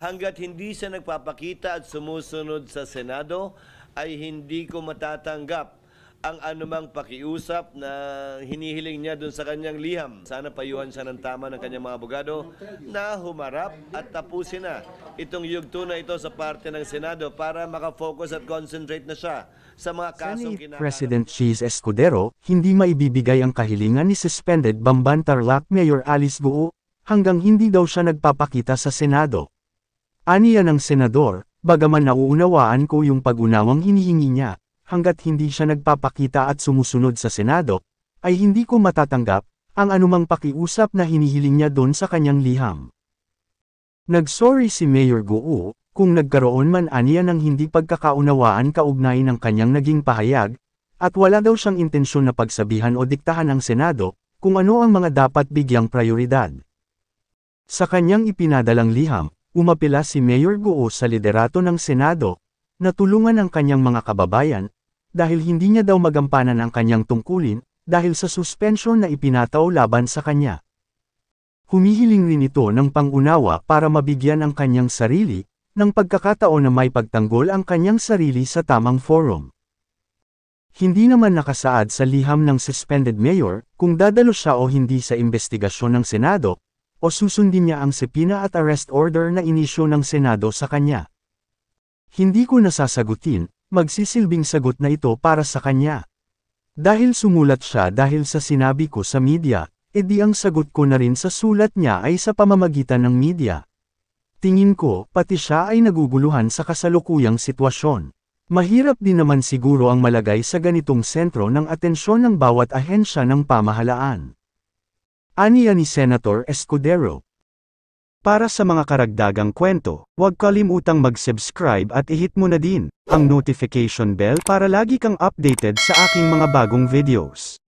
Hanggat hindi siya nagpapakita at sumusunod sa Senado, ay hindi ko matatanggap ang anumang pakiusap na hinihiling niya doon sa kanyang liham. Sana payuhan siya ng tama ng kanyang mga abogado na humarap at tapusin na itong yugto na ito sa parte ng Senado para makafocus at concentrate na siya sa mga kasong Senate President Cheese Escudero, hindi maibibigay ang kahilingan ni suspended Bamban Tarlac Mayor Alice Guo, hanggang hindi daw siya nagpapakita sa Senado. Aniya ng senador, bagaman nauunawaan ko yung pag-unawang hinihingi niya, hanggat hindi siya nagpapakita at sumusunod sa Senado, ay hindi ko matatanggap ang anumang pakiusap na hinihiling niya doon sa kanyang liham. Nagsorry si Mayor Guo, kung nagkaroon man aniya ng hindi pagkakaunawaan kaugnay ng kanyang naging pahayag, at wala daw siyang intensyon na pagsabihan o diktahan ng Senado kung ano ang mga dapat bigyang prioridad. Sa kanyang ipinadalang liham, umapila si Mayor Guo sa liderato ng Senado, na tulungan ang kanyang mga kababayan, dahil hindi niya daw magampanan ang kanyang tungkulin, dahil sa suspensyon na ipinataw laban sa kanya. Humihiling rin ito ng pangunawa para mabigyan ang kanyang sarili, ng pagkakataon na may pagtanggol ang kanyang sarili sa tamang forum. Hindi naman nakasaad sa liham ng suspended mayor, kung dadalo siya o hindi sa investigasyon ng Senado, o susundin niya ang subpoena at arrest order na inisyo ng Senado sa kanya. Hindi ko nasasagutin, magsisilbing sagot na ito para sa kanya. Dahil sumulat siya dahil sa sinabi ko sa media, edi ang sagot ko na rin sa sulat niya ay sa pamamagitan ng media. Tingin ko, pati siya ay naguguluhan sa kasalukuyang sitwasyon. Mahirap din naman siguro ang malagay sa ganitong sentro ng atensyon ng bawat ahensya ng pamahalaan. Aniya ni Senator Escudero. Para sa mga karagdagang kwento, huwag kalimutang mag-subscribe at i-hit mo na din ang notification bell para lagi kang updated sa aking mga bagong videos.